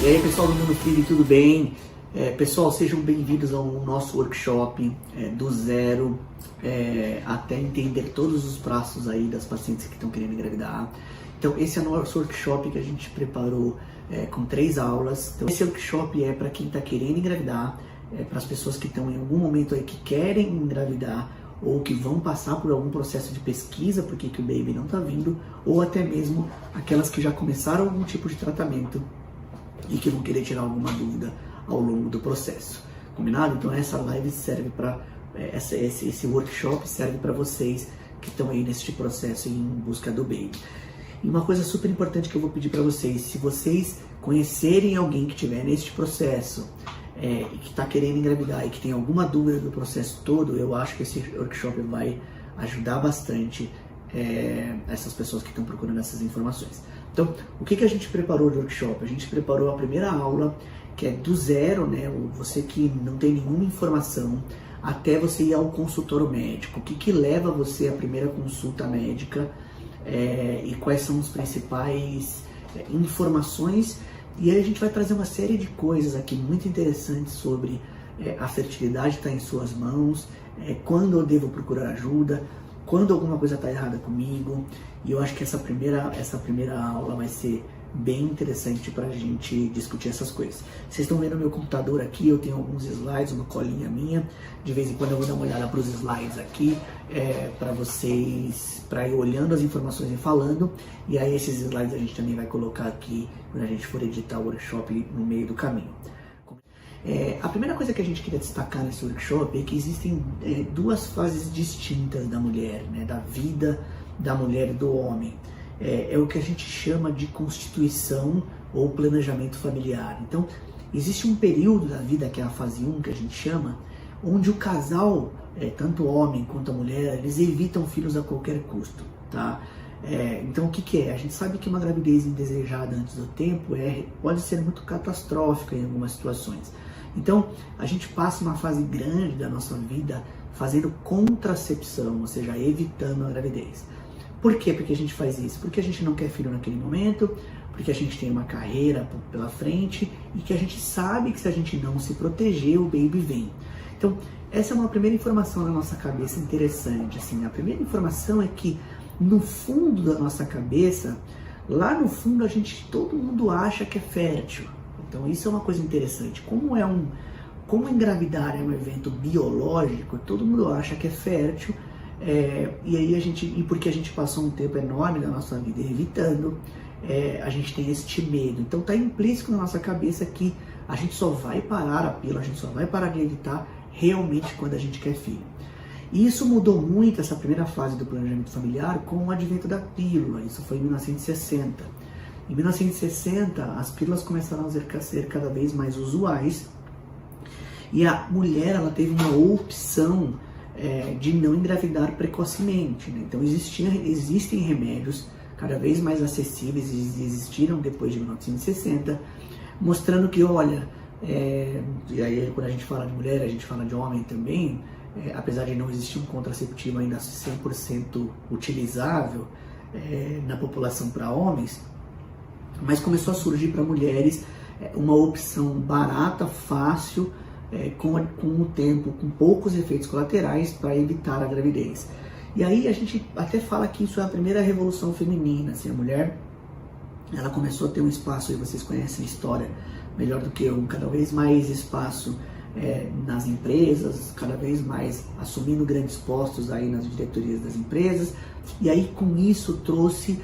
E aí pessoal do Mundo Feed, tudo bem? Pessoal, sejam bem-vindos ao nosso workshop do zero até entender todos os passos aí das pacientes que estão querendo engravidar. Então esse é o nosso workshop que a gente preparou com 3 aulas. Então esse workshop é para quem está querendo engravidar, para as pessoas que estão em algum momento aí que querem engravidar ou que vão passar por algum processo de pesquisa porque que o baby não está vindo, ou até mesmo aquelas que já começaram algum tipo de tratamento e que vão querer tirar alguma dúvida ao longo do processo. Combinado? Então essa live serve para, esse workshop serve para vocês que estão aí nesse processo em busca do baby. E uma coisa super importante que eu vou pedir para vocês, se vocês conhecerem alguém que estiver neste processo e que está querendo engravidar e que tem alguma dúvida do processo todo, eu acho que esse workshop vai ajudar bastante essas pessoas que estão procurando essas informações. Então, o que a gente preparou de workshop? A gente preparou a primeira aula, que é do zero, né? Você que não tem nenhuma informação, até você ir ao consultório médico. O que leva você à primeira consulta médica e quais são as principais informações. E aí a gente vai trazer uma série de coisas aqui muito interessantes sobre a fertilidade está em suas mãos, quando eu devo procurar ajuda, quando alguma coisa está errada comigo. E eu acho que essa primeira aula vai ser bem interessante para a gente discutir essas coisas. Vocês estão vendo meu computador aqui, eu tenho alguns slides, uma colinha minha. De vez em quando eu vou dar uma olhada para os slides aqui, para vocês, para ir olhando as informações e falando. E aí esses slides a gente também vai colocar aqui quando a gente for editar o workshop no meio do caminho. A primeira coisa que a gente queria destacar nesse workshop é que existem 2 fases distintas da mulher, né, da vida da mulher e do homem. É o que a gente chama de constituição ou planejamento familiar. Então, existe um período da vida, que é a fase 1, que a gente chama, onde o casal, tanto o homem quanto a mulher, eles evitam filhos a qualquer custo, tá? Então, o que é? A gente sabe que uma gravidez indesejada antes do tempo pode ser muito catastrófica em algumas situações. Então, a gente passa uma fase grande da nossa vida fazendo contracepção, ou seja, evitando a gravidez. Por quê? Porque a gente faz isso? Porque a gente não quer filho naquele momento, porque a gente tem uma carreira pela frente e que a gente sabe que se a gente não se proteger, o baby vem. Então, essa é uma primeira informação na nossa cabeça interessante. Assim, a primeira informação é que no fundo da nossa cabeça, lá no fundo todo mundo acha que é fértil. Então isso é uma coisa interessante. Como engravidar é um evento biológico, todo mundo acha que é fértil, e aí porque a gente passou um tempo enorme da nossa vida evitando, a gente tem este medo. Então está implícito na nossa cabeça que a gente só vai parar a pílula, a gente só vai parar de evitar realmente quando a gente quer filho. E isso mudou muito, essa primeira fase do planejamento familiar, com o advento da pílula. Isso foi em 1960. Em 1960, as pílulas começaram a ser cada vez mais usuais e a mulher ela teve uma opção de não engravidar precocemente, né? Então existem remédios cada vez mais acessíveis, existiram depois de 1960, mostrando que, olha, e aí quando a gente fala de mulher, a gente fala de homem também, apesar de não existir um contraceptivo ainda 100% utilizável na população para homens, mas começou a surgir para mulheres uma opção barata, fácil, com o tempo, com poucos efeitos colaterais para evitar a gravidez. E aí a gente até fala que isso é a primeira revolução feminina, assim, a mulher ela começou a ter um espaço, e vocês conhecem a história melhor do que eu, cada vez mais espaço nas empresas, cada vez mais assumindo grandes postos aí nas diretorias das empresas, e aí com isso trouxe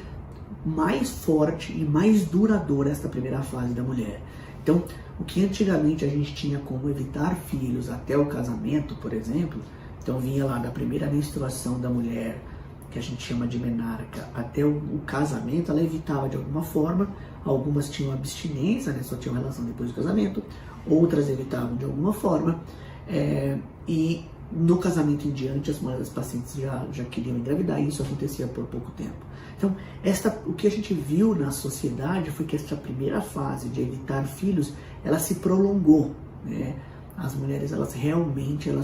mais forte e mais duradoura esta primeira fase da mulher. Então, o que antigamente a gente tinha como evitar filhos até o casamento, por exemplo, então vinha lá da primeira menstruação da mulher, que a gente chama de menarca, até o casamento, ela evitava de alguma forma. Algumas tinham abstinência, né, só tinham relação depois do casamento, outras evitavam de alguma forma, e no casamento em diante as pacientes já queriam engravidar, e isso acontecia por pouco tempo. Então, o que a gente viu na sociedade foi que essa primeira fase de evitar filhos, ela se prolongou, né? As mulheres, elas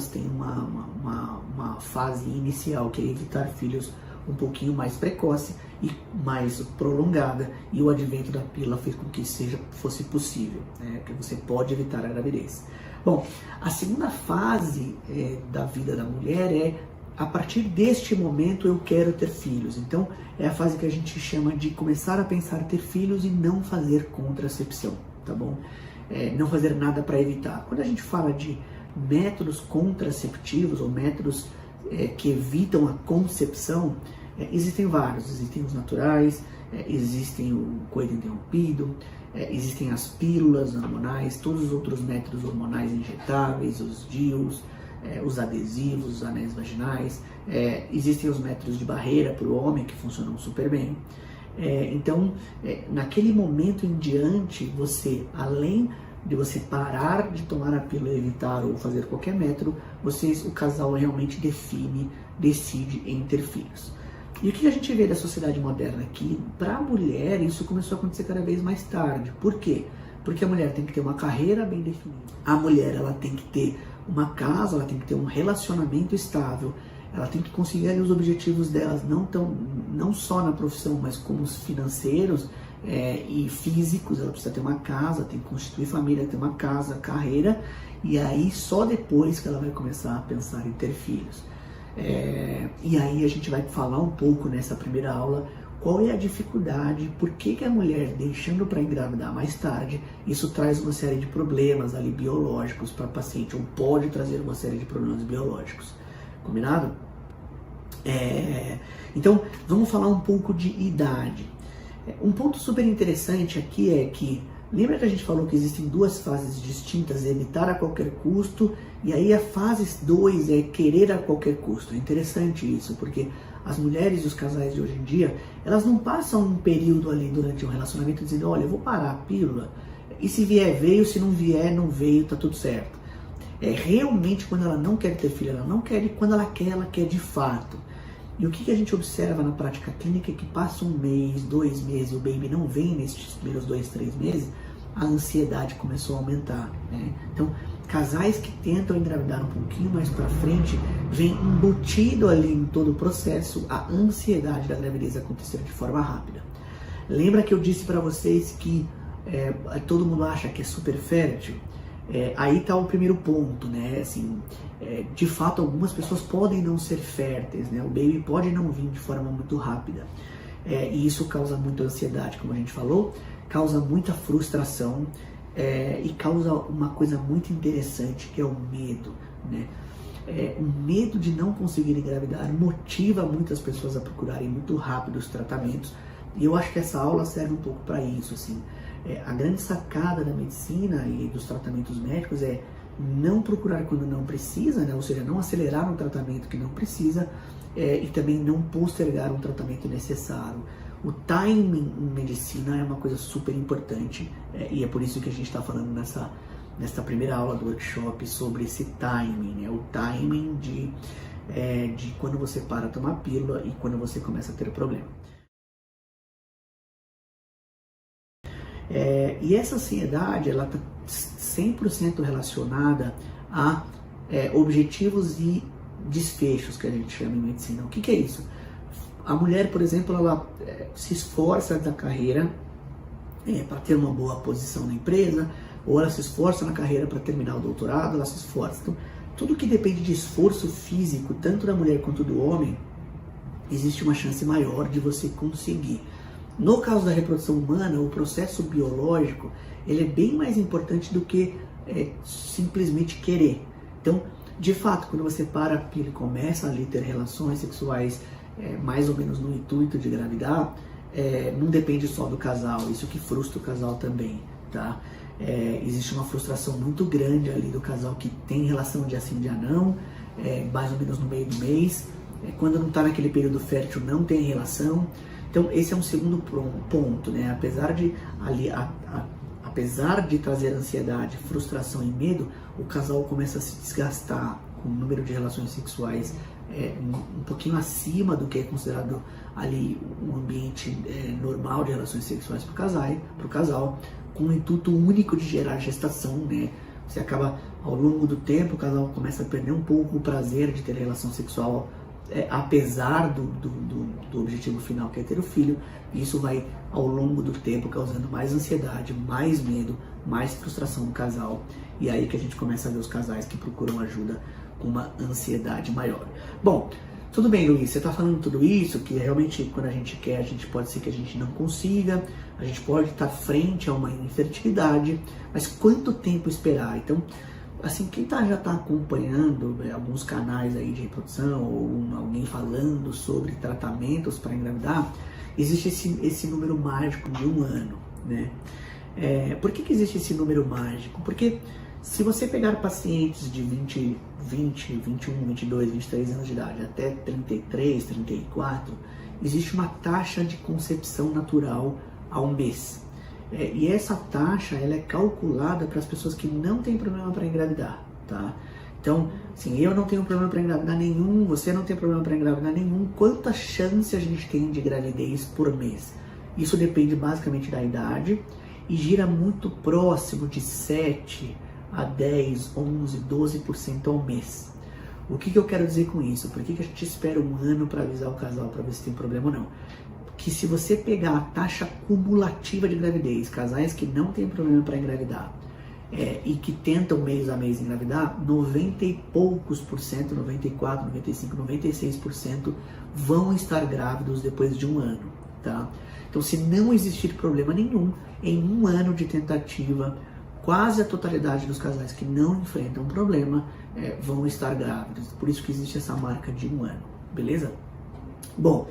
têm uma fase inicial, que é evitar filhos um pouquinho mais precoce e mais prolongada, e o advento da pílula fez com que fosse possível, né, que você pode evitar a gravidez. Bom, a segunda fase da vida da mulher é: a partir deste momento eu quero ter filhos. Então é a fase que a gente chama de começar a pensar ter filhos e não fazer contracepção, tá bom? Não fazer nada para evitar. Quando a gente fala de métodos contraceptivos ou métodos que evitam a concepção, existem vários. Existem os naturais, existem o coito interrompido, existem as pílulas hormonais, todos os outros métodos hormonais injetáveis, os DIUs, os adesivos, os anéis vaginais, existem os métodos de barreira para o homem que funcionam super bem. Então, naquele momento em diante, você, além de você parar de tomar a pílula, evitar ou fazer qualquer método, o casal realmente decide em ter filhos. E o que a gente vê da sociedade moderna aqui, para a mulher, isso começou a acontecer cada vez mais tarde. Por quê? Porque a mulher tem que ter uma carreira bem definida. A mulher, ela tem que ter uma casa, ela tem que ter um relacionamento estável, ela tem que conseguir ali os objetivos delas, não só na profissão, mas como os financeiros e físicos. Ela precisa ter uma casa, tem que constituir família, ter uma casa, carreira, e aí só depois que ela vai começar a pensar em ter filhos. E aí a gente vai falar um pouco nessa primeira aula qual é a dificuldade, por que a mulher, deixando para engravidar mais tarde, isso traz uma série de problemas ali biológicos para a paciente, ou pode trazer uma série de problemas biológicos. Combinado? Então, vamos falar um pouco de idade. Um ponto super interessante aqui é que, lembra que a gente falou que existem duas fases distintas, evitar a qualquer custo, e aí a fase 2 é querer a qualquer custo. É interessante isso, porque as mulheres e os casais de hoje em dia, elas não passam um período ali durante um relacionamento dizendo: olha, eu vou parar a pílula, e se vier, veio, se não vier, não veio, tá tudo certo. Realmente, quando ela não quer ter filho, ela não quer, e quando ela quer de fato. E o que a gente observa na prática clínica é que passa 1 mês, 2 meses, o baby não vem nesses primeiros 2, 3 meses, a ansiedade começou a aumentar, né? Então, casais que tentam engravidar um pouquinho mais para frente, vem embutido ali em todo o processo a ansiedade da gravidez acontecer de forma rápida. Lembra que eu disse para vocês que todo mundo acha que é super fértil? Aí está o primeiro ponto, né? Assim, de fato, algumas pessoas podem não ser férteis, né? O baby pode não vir de forma muito rápida. E isso causa muita ansiedade, como a gente falou, causa muita frustração e causa uma coisa muito interessante, que é o medo, né? O medo de não conseguir engravidar motiva muitas pessoas a procurarem muito rápido os tratamentos, e eu acho que essa aula serve um pouco para isso, assim. A grande sacada da medicina e dos tratamentos médicos é não procurar quando não precisa, né? Ou seja, não acelerar um tratamento que não precisa e também não postergar um tratamento necessário. O timing em medicina é uma coisa super importante e é por isso que a gente está falando nessa primeira aula do workshop sobre esse timing, né? O timing de quando você para de tomar pílula e quando você começa a ter problema. E essa ansiedade, ela está 100% relacionada a objetivos e desfechos, que a gente chama em medicina. O que é isso? A mulher, por exemplo, ela se esforça na carreira para ter uma boa posição na empresa, ou ela se esforça na carreira para terminar o doutorado, ela se esforça. Então, tudo que depende de esforço físico, tanto da mulher quanto do homem, existe uma chance maior de você conseguir. No caso da reprodução humana, o processo biológico ele é bem mais importante do que simplesmente querer. Então, de fato, quando você para a pílula e começa ali a ter relações sexuais mais ou menos no intuito de engravidar, não depende só do casal, isso que frustra o casal também, tá? Existe uma frustração muito grande ali do casal que tem relação dia sim, dia não, mais ou menos no meio do mês, quando não está naquele período fértil não tem relação. Então esse é um segundo ponto, né? Apesar de trazer ansiedade, frustração e medo, o casal começa a se desgastar com o número de relações sexuais um pouquinho acima do que é considerado ali um ambiente normal de relações sexuais para o casal, com o intuito único de gerar gestação, né? Você acaba, ao longo do tempo, o casal começa a perder um pouco o prazer de ter relação sexual apesar do objetivo final que é ter o filho, isso vai ao longo do tempo causando mais ansiedade, mais medo, mais frustração no casal, e aí que a gente começa a ver os casais que procuram ajuda com uma ansiedade maior. Bom, tudo bem, Luiz, você está falando tudo isso, que realmente quando a gente quer, pode ser que a gente não consiga, a gente pode estar frente a uma infertilidade, mas quanto tempo esperar? Então, assim, quem já está acompanhando alguns canais aí de reprodução ou alguém falando sobre tratamentos para engravidar, existe esse número mágico de 1 ano, né? Por que existe esse número mágico? Porque se você pegar pacientes de 20, 21, 22, 23 anos de idade até 33, 34, existe uma taxa de concepção natural ao mês. E essa taxa ela é calculada para as pessoas que não têm problema para engravidar, tá? Então, assim, eu não tenho problema para engravidar nenhum, você não tem problema para engravidar nenhum. Quanta chance a gente tem de gravidez por mês? Isso depende basicamente da idade e gira muito próximo de 7 a 10, 11, 12% ao mês. O que eu quero dizer com isso? Por que a gente espera 1 ano para avisar o casal para ver se tem problema ou não? Que se você pegar a taxa cumulativa de gravidez, casais que não têm problema para engravidar e que tentam mês a mês engravidar, 90 e poucos por cento, 94, 95, 96% vão estar grávidos depois de 1 ano, tá? Então, se não existir problema nenhum, em 1 ano de tentativa, quase a totalidade dos casais que não enfrentam problema vão estar grávidos. Por isso que existe essa marca de 1 ano, beleza? Bom,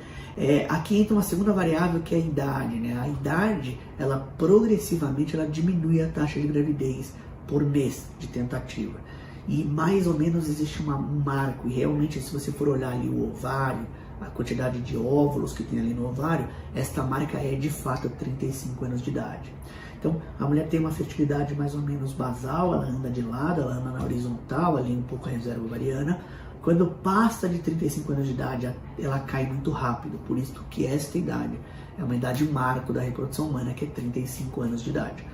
aqui entra uma segunda variável que é a idade, né? A idade, ela progressivamente diminui a taxa de gravidez por mês de tentativa. E mais ou menos existe um marco, e realmente se você for olhar ali o ovário, a quantidade de óvulos que tem ali no ovário, esta marca é de fato 35 anos de idade. Então, a mulher tem uma fertilidade mais ou menos basal, ela anda de lado, ela anda na horizontal, ali um pouco a reserva ovariana. Quando passa de 35 anos de idade, ela cai muito rápido, por isso que esta idade é uma idade marco da reprodução humana, que é 35 anos de idade.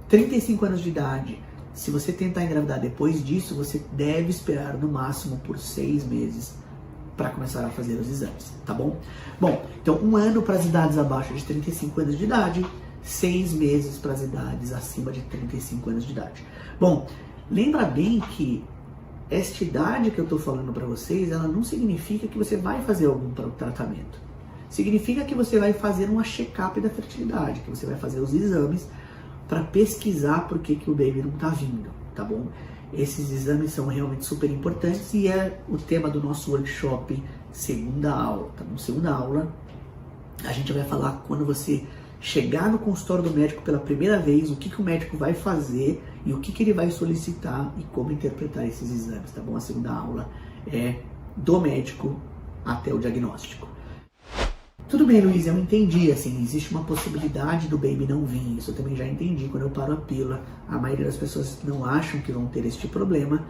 35 anos de idade, se você tentar engravidar depois disso, você deve esperar no máximo por 6 meses para começar a fazer os exames, tá bom? Bom, então 1 ano para as idades abaixo de 35 anos de idade, 6 meses para as idades acima de 35 anos de idade. Bom, lembra bem que esta idade que eu estou falando para vocês, ela não significa que você vai fazer algum tratamento. Significa que você vai fazer uma check-up da fertilidade, que você vai fazer os exames para pesquisar por que o baby não está vindo, tá bom? Esses exames são realmente super importantes e é o tema do nosso workshop segunda aula, tá bom? Segunda aula, a gente vai falar quando você chegar no consultório do médico pela primeira vez, o que o médico vai fazer e o que ele vai solicitar e como interpretar esses exames, tá bom? A segunda aula é do médico até o diagnóstico. Tudo bem, Luiz, eu entendi, assim, existe uma possibilidade do baby não vir, isso eu também já entendi quando eu paro a pílula. A maioria das pessoas não acham que vão ter este problema,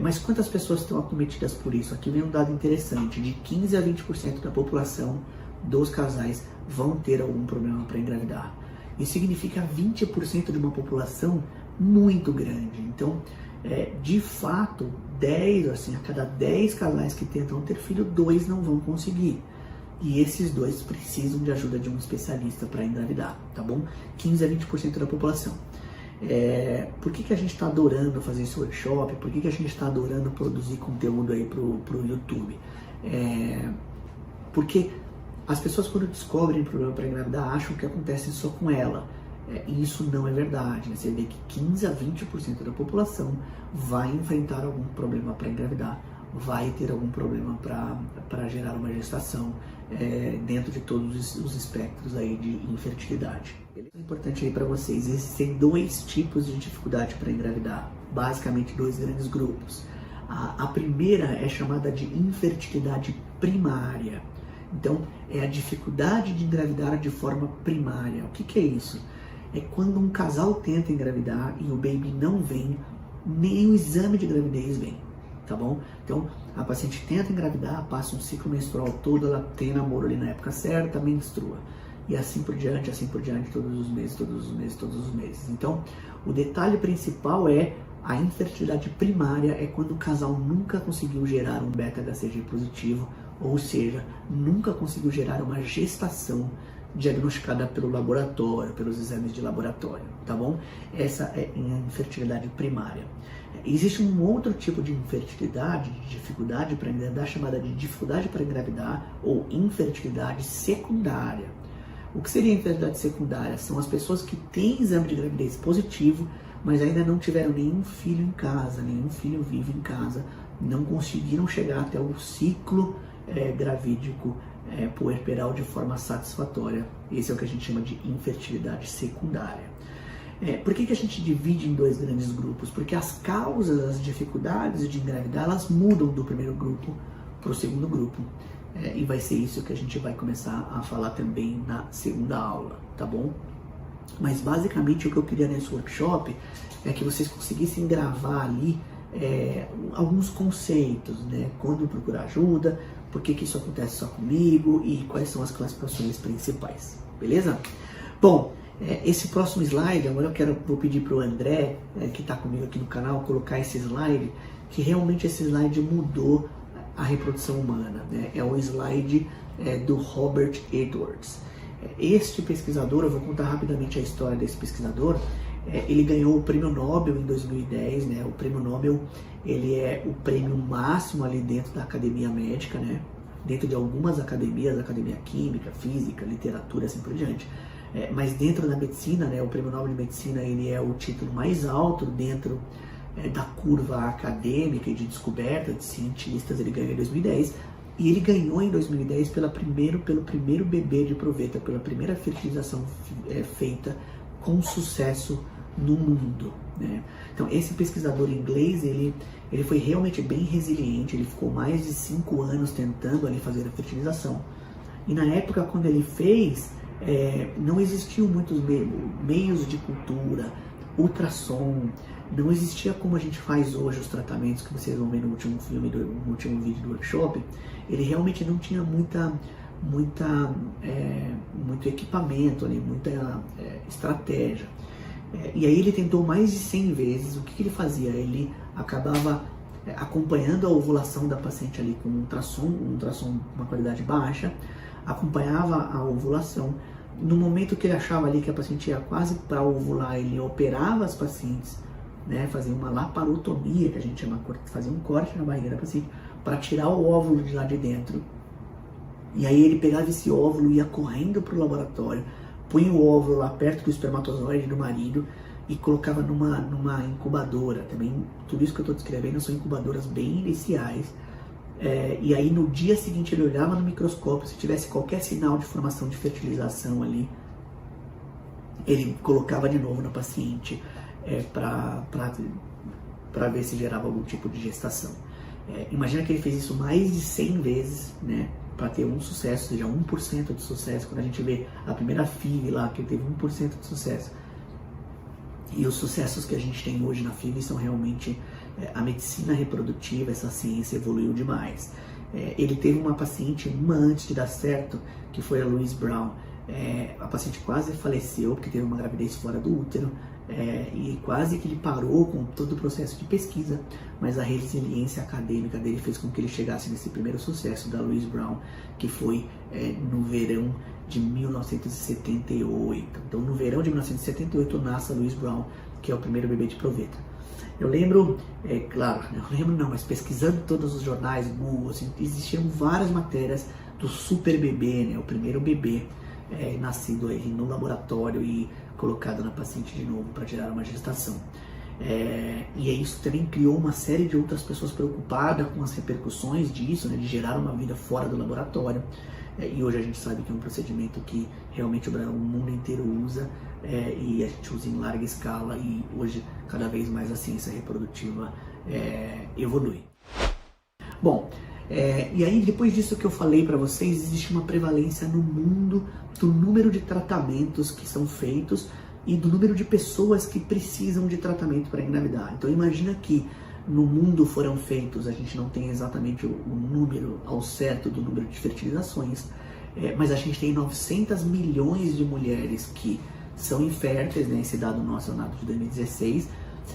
mas quantas pessoas estão acometidas por isso? Aqui vem um dado interessante, de 15 a 20% da população dos casais vão ter algum problema para engravidar. Isso significa 20% de uma população muito grande. Então, de fato, a cada 10 casais que tentam ter filho, 2 não vão conseguir. E esses 2 precisam de ajuda de um especialista para engravidar, tá bom? 15 a 20% da população. Por que a gente está adorando fazer esse workshop? Por que a gente está adorando produzir conteúdo aí pro YouTube? Porque as pessoas, quando descobrem problema para engravidar, acham que acontece só com ela. E isso não é verdade, né? Você vê que 15 a 20% da população vai enfrentar algum problema para engravidar, vai ter algum problema para gerar uma gestação dentro de todos os espectros aí de infertilidade. É importante aí para vocês, existem 2 tipos de dificuldade para engravidar, basicamente 2 grandes grupos. A primeira é chamada de infertilidade primária. Então, é a dificuldade de engravidar de forma primária. O que é isso? É quando um casal tenta engravidar e o baby não vem, nem o exame de gravidez vem, tá bom? Então, a paciente tenta engravidar, passa um ciclo menstrual todo, ela tem namoro ali na época certa, menstrua. E assim por diante, todos os meses. Então, o detalhe principal é A infertilidade primária é quando o casal nunca conseguiu gerar um beta-HCG positivo, ou seja, nunca conseguiu gerar uma gestação diagnosticada pelo laboratório, pelos exames de laboratório, tá bom? Essa é a infertilidade primária. Existe um outro tipo de infertilidade, de dificuldade para engravidar, chamada de dificuldade para engravidar ou infertilidade secundária. O que seria infertilidade secundária? São as pessoas que têm exame de gravidez positivo, mas ainda não tiveram nenhum filho em casa, nenhum filho vivo em casa, não conseguiram chegar até o ciclo gravídico puerperal de forma satisfatória. Esse é o que a gente chama de infertilidade secundária. Por que a gente divide em dois grandes grupos? Porque as causas, as dificuldades de engravidar, elas mudam do primeiro grupo para o segundo grupo. E vai ser isso que a gente vai começar a falar também na segunda aula, tá bom? Mas basicamente o que eu queria nesse workshop é que vocês conseguissem gravar ali alguns conceitos, né? Quando procurar ajuda, por que isso acontece só comigo e quais são as classificações principais, beleza? Bom, esse próximo slide, agora vou pedir para o André, que está comigo aqui no canal, colocar esse slide, que realmente esse slide mudou a reprodução humana, né? É o slide do Robert Edwards. Este pesquisador, eu vou contar rapidamente a história desse pesquisador. Ele ganhou o prêmio Nobel em 2010, né? O prêmio Nobel, ele é o prêmio máximo ali dentro da academia médica, né? Dentro de algumas academias, academia química, física, literatura, assim por diante. Mas dentro da medicina, né? O prêmio Nobel de Medicina, ele é o título mais alto dentro da curva acadêmica e de descoberta de cientistas. Ele ganhou em 2010. E ele ganhou em 2010 pelo primeiro bebê de proveta, pela primeira fertilização feita com sucesso no mundo, né? Então esse pesquisador inglês, ele foi realmente bem resiliente, ele ficou mais de 5 anos tentando ali fazer a fertilização. E na época quando ele fez, não existiam muitos meios de cultura, ultrassom, não existia como a gente faz hoje os tratamentos que vocês vão ver no último vídeo do workshop. Ele realmente não tinha muito equipamento ali, muita estratégia. E aí ele tentou mais de 100 vezes. O que ele fazia? Ele acabava acompanhando a ovulação da paciente ali com um ultrassom de uma qualidade baixa, acompanhava a ovulação. No momento que ele achava ali que a paciente ia quase para ovular, ele operava as pacientes, né, fazia uma laparotomia, que a gente chama, fazia um corte na barriga da paciente para tirar o óvulo de lá de dentro. E aí ele pegava esse óvulo, ia correndo para o laboratório, punha o óvulo lá perto do espermatozoide do marido e colocava numa incubadora. Também tudo isso que eu estou descrevendo são incubadoras bem iniciais. E aí no dia seguinte ele olhava no microscópio, se tivesse qualquer sinal de formação de fertilização ali, ele colocava de novo na paciente para ver se gerava algum tipo de gestação. Imagina que ele fez isso mais de 100 vezes, né, para ter um sucesso, ou seja, 1% de sucesso. Quando a gente vê a primeira FIV lá, que teve 1% de sucesso. E os sucessos que a gente tem hoje na FIV são realmente a medicina reprodutiva, essa ciência evoluiu demais. Ele teve uma paciente uma antes de dar certo, que foi a Louise Brown. A paciente quase faleceu porque teve uma gravidez fora do útero, e quase que ele parou com todo o processo de pesquisa, mas a resiliência acadêmica dele fez com que ele chegasse nesse primeiro sucesso da Louise Brown, que foi no verão de 1978. Então no verão de 1978 nasce a Louise Brown, que é o primeiro bebê de proveta. Eu lembro, mas pesquisando todos os jornais, Google, assim, existiam várias matérias do super bebê, né, o primeiro bebê nascido aí no laboratório e colocado na paciente de novo para gerar uma gestação. E isso também criou uma série de outras pessoas preocupadas com as repercussões disso, né, de gerar uma vida fora do laboratório. E hoje a gente sabe que é um procedimento que realmente o mundo inteiro usa, e a gente usa em larga escala, e hoje cada vez mais a ciência reprodutiva evolui. Bom, e aí depois disso que eu falei para vocês, existe uma prevalência no mundo do número de tratamentos que são feitos e do número de pessoas que precisam de tratamento para engravidar. Então imagina que no mundo foram feitos, a gente não tem exatamente o número ao certo do número de fertilizações, mas a gente tem 900 milhões de mulheres que são inférteis, né? Esse dado nosso é o dado de 2016,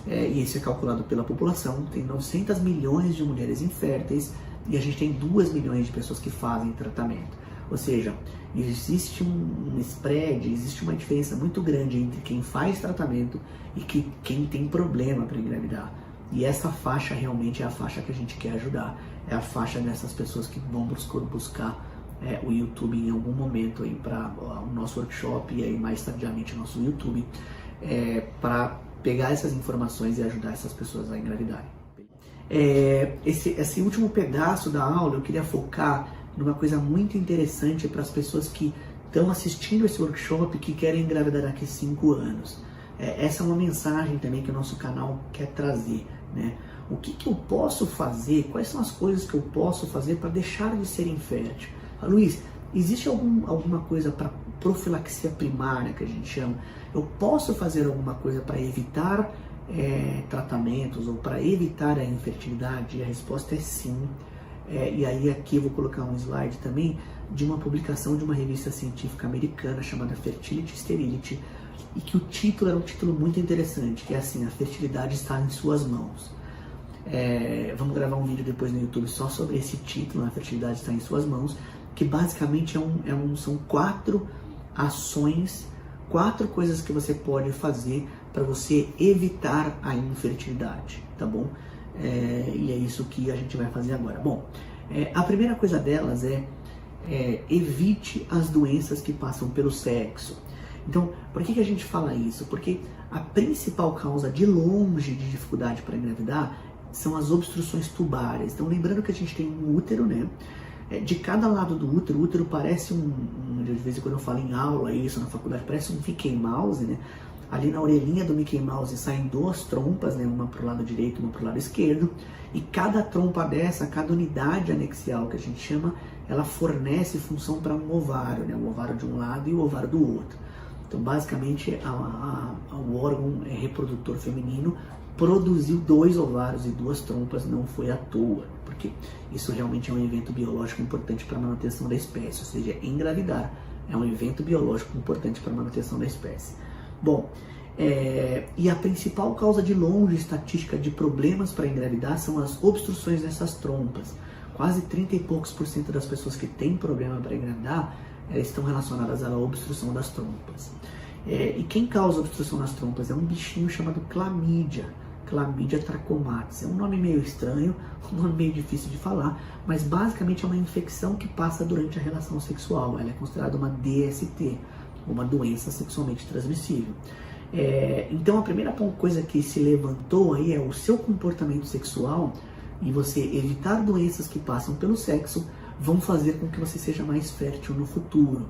e isso é calculado pela população, tem 900 milhões de mulheres inférteis e a gente tem 2 milhões de pessoas que fazem tratamento. Ou seja, existe um spread, existe uma diferença muito grande entre quem faz tratamento e quem tem problema para engravidar. E essa faixa realmente é a faixa que a gente quer ajudar. É a faixa dessas pessoas que vão buscar o YouTube em algum momento aí para o nosso workshop e aí mais tardiamente o nosso YouTube, para pegar essas informações e ajudar essas pessoas a engravidarem. Esse último pedaço da aula eu queria focar numa coisa muito interessante para as pessoas que estão assistindo esse workshop e que querem engravidar daqui a 5 anos. Essa é uma mensagem também que o nosso canal quer trazer, né? O que eu posso fazer, quais são as coisas que eu posso fazer para deixar de ser infértil? Luiz, existe alguma coisa para profilaxia primária, que a gente chama? Eu posso fazer alguma coisa para evitar tratamentos ou para evitar a infertilidade? E a resposta é sim. E aí aqui eu vou colocar um slide também de uma publicação de uma revista científica americana chamada Fertility Sterility, e que o título era um título muito interessante, que é assim: a fertilidade está em suas mãos. Vamos gravar um vídeo depois no YouTube só sobre esse título, a fertilidade está em suas mãos, que basicamente são 4 ações, 4 coisas que você pode fazer para você evitar a infertilidade, tá bom? E é isso que a gente vai fazer agora. Bom, a primeira coisa delas é evite as doenças que passam pelo sexo. Então, por que a gente fala isso? Porque a principal causa de longe de dificuldade para engravidar são as obstruções tubárias. Então, lembrando que a gente tem um útero, né? De cada lado do útero, o útero parece de vez em quando eu falo em aula isso na faculdade, parece um Mickey Mouse, né? Ali na orelhinha do Mickey Mouse saem 2 trompas, né? Uma para o lado direito, uma para o lado esquerdo, e cada trompa dessa, cada unidade anexial que a gente chama, ela fornece função para um ovário, né? O ovário de um lado e o ovário do outro. Então, basicamente, o órgão reprodutor feminino produziu 2 ovários e 2 trompas, não foi à toa, porque isso realmente é um evento biológico importante para a manutenção da espécie, ou seja, engravidar é um evento biológico importante para a manutenção da espécie. Bom, e a principal causa de longe estatística de problemas para engravidar são as obstruções dessas trompas. Quase 30 e poucos % das pessoas que têm problema para engravidar estão relacionadas à obstrução das trompas. E quem causa obstrução nas trompas é um bichinho chamado clamídia. Chlamydia trachomatis. É um nome meio estranho, um nome meio difícil de falar, mas basicamente é uma infecção que passa durante a relação sexual. Ela é considerada uma DST, uma doença sexualmente transmissível. Então a primeira coisa que se levantou aí é o seu comportamento sexual, e você evitar doenças que passam pelo sexo vão fazer com que você seja mais fértil no futuro.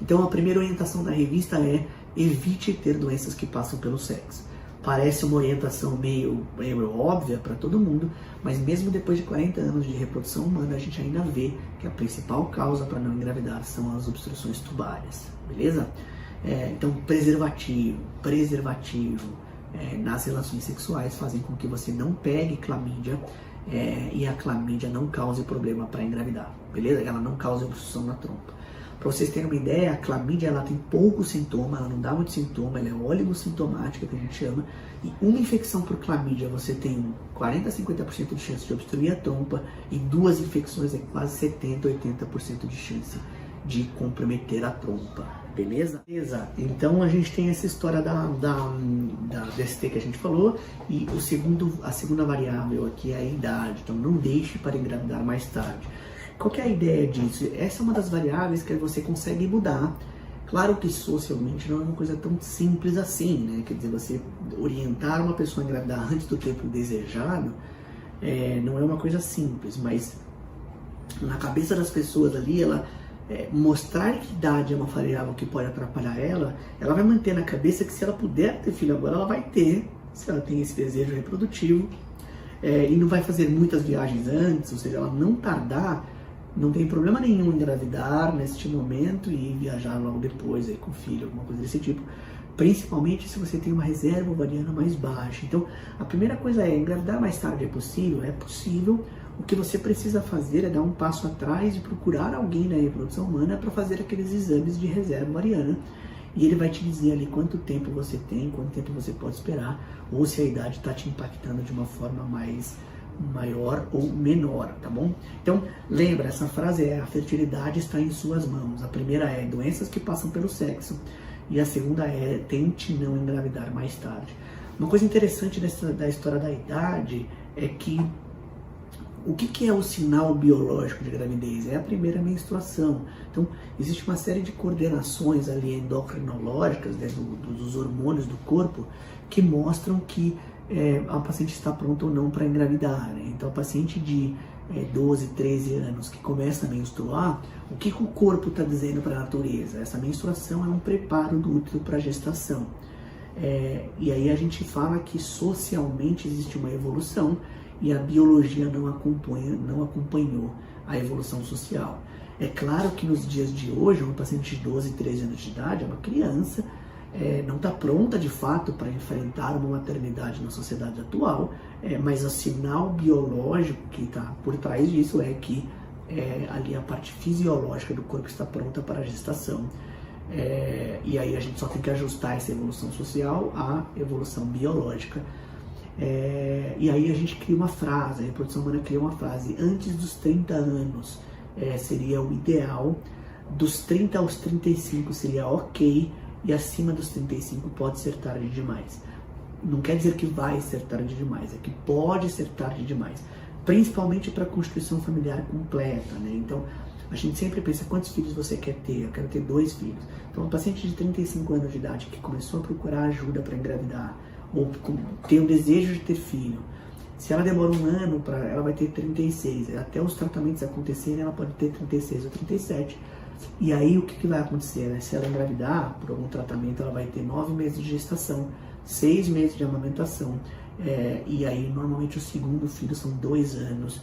Então a primeira orientação da revista é: evite ter doenças que passam pelo sexo. Parece uma orientação meio óbvia para todo mundo, mas mesmo depois de 40 anos de reprodução humana, a gente ainda vê que a principal causa para não engravidar são as obstruções tubárias, beleza? Então preservativo nas relações sexuais fazem com que você não pegue clamídia, e a clamídia não cause problema para engravidar, beleza? Ela não causa obstrução na trompa. Para vocês terem uma ideia, a clamídia ela tem pouco sintoma, ela não dá muito sintoma, ela é oligossintomática, que a gente chama, e uma infecção por clamídia você tem 40 a 50% de chance de obstruir a trompa, e 2 infecções é quase 70 a 80% de chance de comprometer a trompa, beleza? Então a gente tem essa história da DST que a gente falou, e a segunda variável aqui é a idade, então não deixe para engravidar mais tarde. Qual que é a ideia disso? Essa é uma das variáveis que você consegue mudar. Claro que socialmente não é uma coisa tão simples assim, né? Quer dizer, você orientar uma pessoa a engravidar antes do tempo desejado não é uma coisa simples, mas na cabeça das pessoas ali, mostrar que idade é uma variável que pode atrapalhar ela vai manter na cabeça que se ela puder ter filho agora, ela vai ter, se ela tem esse desejo reprodutivo, e não vai fazer muitas viagens antes, ou seja, ela não tardar. Não tem problema nenhum em engravidar neste momento e viajar logo depois aí com o filho, alguma coisa desse tipo. Principalmente se você tem uma reserva ovariana mais baixa. Então, a primeira coisa é: engravidar mais tarde é possível? É possível. O que você precisa fazer é dar um passo atrás e procurar alguém na reprodução humana para fazer aqueles exames de reserva ovariana. e ele vai te dizer ali quanto tempo você tem, quanto tempo você pode esperar, ou se a idade está te impactando de uma forma maior ou menor, tá bom? Então, lembra, essa frase é: a fertilidade está em suas mãos. A primeira é doenças que passam pelo sexo, e a segunda é: tente não engravidar mais tarde. Uma coisa interessante da história da idade é que o que é o sinal biológico de gravidez? É a primeira menstruação. Então, existe uma série de coordenações ali endocrinológicas, né, dos hormônios do corpo, que mostram que a paciente está pronta ou não para engravidar, né? Então, a paciente de 12, 13 anos que começa a menstruar, o que o corpo está dizendo para a natureza? Essa menstruação é um preparo do útero para a gestação. E aí a gente fala que socialmente existe uma evolução e a biologia não acompanhou a evolução social. É claro que nos dias de hoje, uma paciente de 12, 13 anos de idade, é uma criança, não está pronta de fato para enfrentar uma maternidade na sociedade atual, mas o sinal biológico que está por trás disso é que ali a parte fisiológica do corpo está pronta para a gestação. E aí a gente só tem que ajustar essa evolução social à evolução biológica. E aí a gente cria uma frase, a reprodução humana cria uma frase: antes dos 30 anos seria o ideal, dos 30 aos 35 seria ok, e acima dos 35 pode ser tarde demais. Não quer dizer que vai ser tarde demais, é que pode ser tarde demais, principalmente para a constituição familiar completa, né? Então, a gente sempre pensa: quantos filhos você quer ter? Eu quero ter 2 filhos. Então, uma paciente de 35 anos de idade que começou a procurar ajuda para engravidar, ou tem o desejo de ter filho, se ela demora um ano, ela vai ter 36. Até os tratamentos acontecerem, ela pode ter 36 ou 37. E aí, o que vai acontecer? Né? Se ela engravidar por algum tratamento, ela vai ter 9 meses de gestação, 6 meses de amamentação. E aí, normalmente, o segundo filho são 2 anos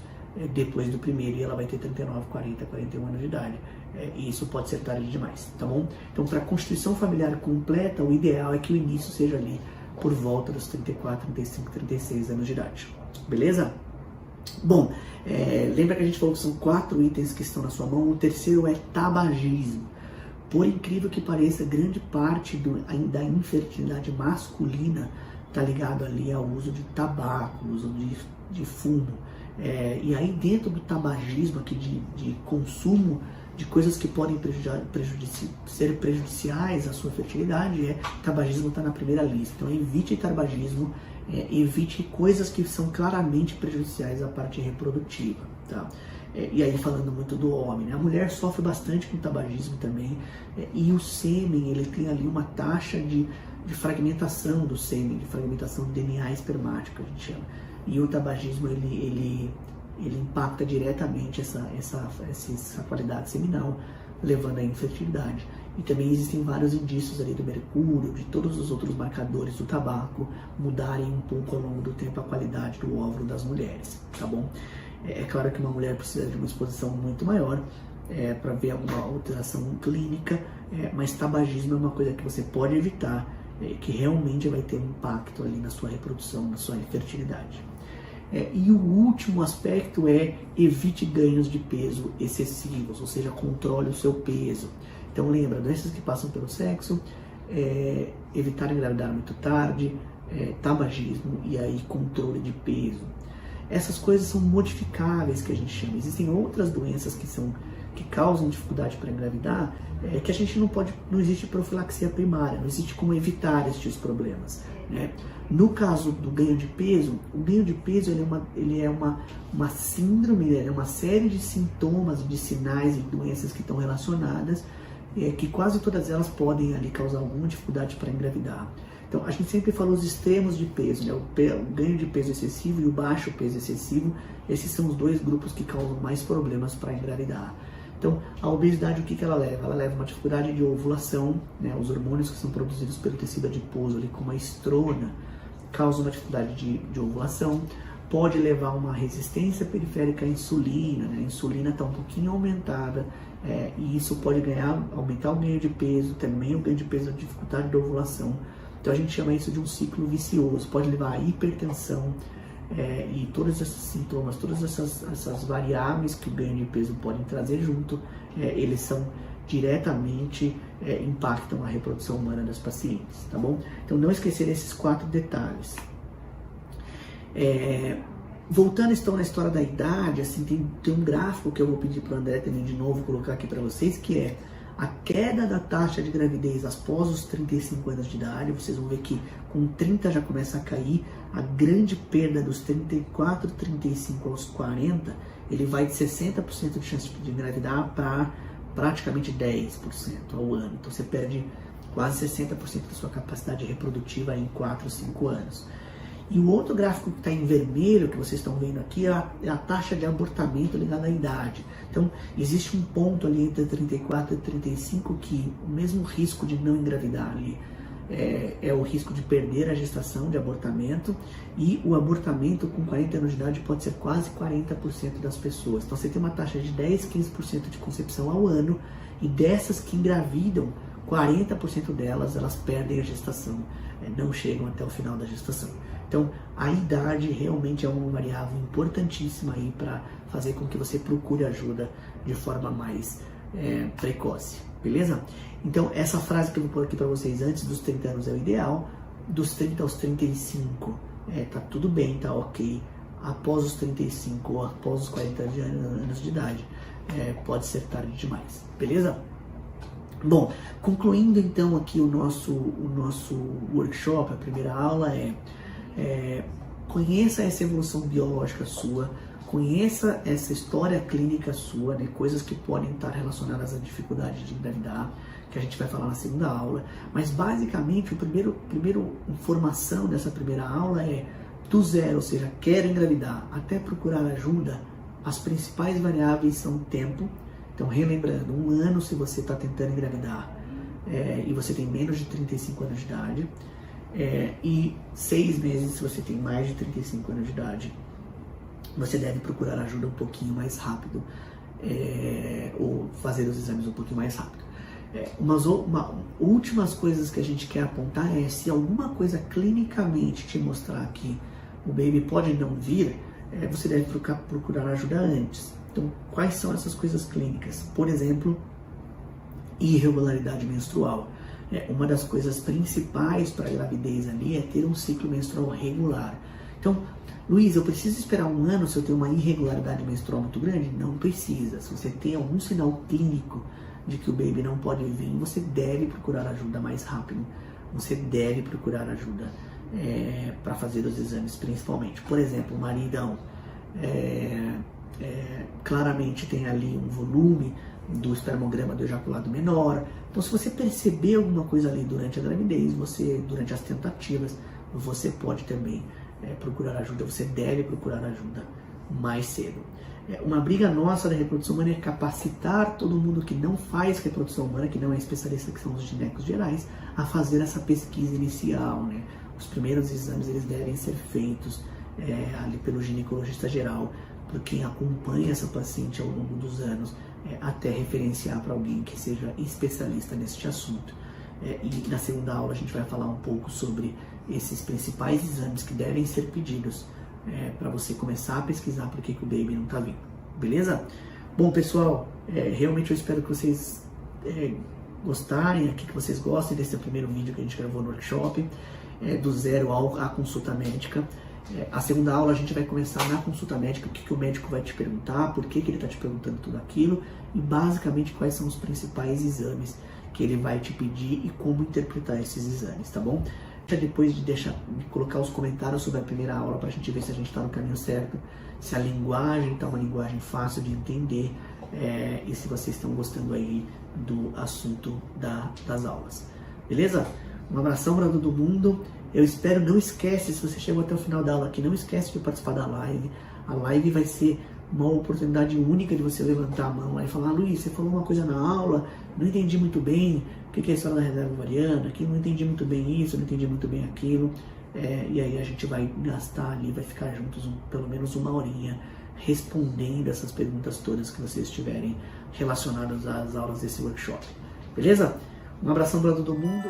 depois do primeiro, e ela vai ter 39, 40, 41 anos de idade. E isso pode ser tarde demais, tá bom? Então, para a constituição familiar completa, o ideal é que o início seja ali por volta dos 34, 35, 36 anos de idade. Beleza? Bom, lembra que a gente falou que são 4 itens que estão na sua mão. O terceiro é tabagismo. Por incrível que pareça, grande parte da infertilidade masculina está ligado ali ao uso de tabaco, uso de fumo. E aí, dentro do tabagismo aqui de consumo de coisas que podem ser prejudiciais à sua fertilidade, tabagismo está na primeira lista. Então, evite tabagismo, evite coisas que são claramente prejudiciais à parte reprodutiva, tá? E aí, falando muito do homem, né? A mulher sofre bastante com tabagismo também, e o sêmen, ele tem ali uma taxa de fragmentação do sêmen, de fragmentação do DNA espermático, a gente chama. E o tabagismo, ele impacta diretamente essa qualidade seminal, levando à infertilidade. E também existem vários indícios ali do mercúrio, de todos os outros marcadores do tabaco mudarem um pouco ao longo do tempo a qualidade do óvulo das mulheres, tá bom? É claro que uma mulher precisa de uma exposição muito maior para ver alguma alteração clínica, mas tabagismo é uma coisa que você pode evitar, que realmente vai ter um impacto ali na sua reprodução, na sua infertilidade. E o último aspecto é: evite ganhos de peso excessivos, ou seja, controle o seu peso. Então lembra, doenças que passam pelo sexo, evitar engravidar muito tarde, tabagismo e aí controle de peso. Essas coisas são modificáveis, que a gente chama. Existem outras doenças que causam dificuldade para engravidar, que a gente não existe profilaxia primária, não existe como evitar estes problemas, né? No caso do ganho de peso, o ganho de peso ele é uma síndrome, ele é uma série de sintomas, de sinais e doenças que estão relacionadas, que quase todas elas podem ali causar alguma dificuldade para engravidar. Então, a gente sempre falou os extremos de peso, né? O ganho de peso excessivo e o baixo peso excessivo. Esses são os 2 grupos que causam mais problemas para engravidar. Então, a obesidade, o que ela leva? Ela leva uma dificuldade de ovulação, né? Os hormônios que são produzidos pelo tecido adiposo, ali, como a estrona, causam uma dificuldade de ovulação. Pode levar a uma resistência periférica à insulina, né? A insulina está um pouquinho aumentada, e isso pode aumentar o ganho de peso, também o ganho de peso, a dificuldade de ovulação. Então a gente chama isso de um ciclo vicioso, pode levar à hipertensão, e todos esses sintomas, todas essas variáveis que o ganho de peso podem trazer junto, eles são diretamente impactam a reprodução humana das pacientes, tá bom? Então não esquecer esses 4 detalhes. Voltando então na história da idade, assim, tem um gráfico que eu vou pedir para o André também de novo colocar aqui para vocês, que é a queda da taxa de gravidez após os 35 anos de idade. Vocês vão ver que com 30 já começa a cair, a grande perda dos 34, 35 aos 40, ele vai de 60% de chance de engravidar para praticamente 10% ao ano. Então você perde quase 60% da sua capacidade reprodutiva em 4 ou 5 anos. E o outro gráfico que está em vermelho, que vocês estão vendo aqui, é a taxa de abortamento ligada à idade. Então, existe um ponto ali entre 34 e 35 que o mesmo risco de não engravidar ali é o risco de perder a gestação, de abortamento, e o abortamento com 40 anos de idade pode ser quase 40% das pessoas. Então, você tem uma taxa de 10, 15% de concepção ao ano, e dessas que engravidam, 40% delas, elas perdem a gestação, não chegam até o final da gestação. Então, a idade realmente é uma variável importantíssima aí para fazer com que você procure ajuda de forma mais precoce, beleza? Então, essa frase que eu vou pôr aqui para vocês, antes dos 30 anos é o ideal, dos 30 aos 35 tá tudo bem, tá ok. Após os 35 ou após os 40 anos de idade, pode ser tarde demais, beleza? Bom, concluindo então aqui o nosso workshop, a primeira aula conheça essa evolução biológica sua, conheça essa história clínica sua, né, coisas que podem estar relacionadas à dificuldade de engravidar, que a gente vai falar na segunda aula, mas basicamente a primeira informação dessa primeira aula é do zero, ou seja, quero engravidar, até procurar ajuda, as principais variáveis são tempo. Então, relembrando, 1 ano se você está tentando engravidar e você tem menos de 35 anos de idade, e 6 meses se você tem mais de 35 anos de idade, você deve procurar ajuda um pouquinho mais rápido, ou fazer os exames um pouquinho mais rápido. Últimas coisas que a gente quer apontar é se alguma coisa clinicamente te mostrar que o baby pode não vir, você deve procurar ajuda antes. Então, quais são essas coisas clínicas? Por exemplo, irregularidade menstrual. Uma das coisas principais para a gravidez ali é ter um ciclo menstrual regular. Então, Luiz, eu preciso esperar 1 ano se eu tenho uma irregularidade menstrual muito grande? Não precisa. Se você tem algum sinal clínico de que o baby não pode vir, você deve procurar ajuda mais rápido. Você deve procurar ajuda para fazer os exames, principalmente. Por exemplo, o maridão claramente tem ali um volume do espermograma do ejaculado menor. Então, se você perceber alguma coisa ali durante a gravidez, durante as tentativas, você pode também procurar ajuda, você deve procurar ajuda mais cedo. Uma briga nossa da reprodução humana é capacitar todo mundo que não faz reprodução humana, que não é especialista, que são os ginecos gerais, a fazer essa pesquisa inicial, né? Os primeiros exames eles devem ser feitos ali pelo ginecologista geral, por quem acompanha essa paciente ao longo dos anos, até referenciar para alguém que seja especialista neste assunto. E na segunda aula a gente vai falar um pouco sobre esses principais exames que devem ser pedidos para você começar a pesquisar por que o baby não está vindo, beleza? Bom, pessoal, realmente eu espero que vocês gostarem aqui, que vocês gostem desse primeiro vídeo que a gente gravou no workshop, do zero à consulta médica. A segunda aula a gente vai começar na consulta médica, o que o médico vai te perguntar, por que ele está te perguntando tudo aquilo e basicamente quais são os principais exames que ele vai te pedir e como interpretar esses exames, tá bom? Já depois de colocar os comentários sobre a primeira aula para a gente ver se a gente está no caminho certo, se a linguagem está uma linguagem fácil de entender e se vocês estão gostando aí do assunto das aulas, beleza? Um abração para todo mundo. Eu espero, não esquece, se você chegou até o final da aula aqui, não esquece de participar da live. A live vai ser uma oportunidade única de você levantar a mão lá e falar: Luiz, você falou uma coisa na aula, não entendi muito bem o que é a história da reserva ovariana, aqui não entendi muito bem isso, não entendi muito bem aquilo. E aí a gente vai gastar ali, vai ficar juntos pelo menos 1 horinha respondendo essas perguntas todas que vocês tiverem relacionadas às aulas desse workshop. Beleza? Um abração para todo mundo.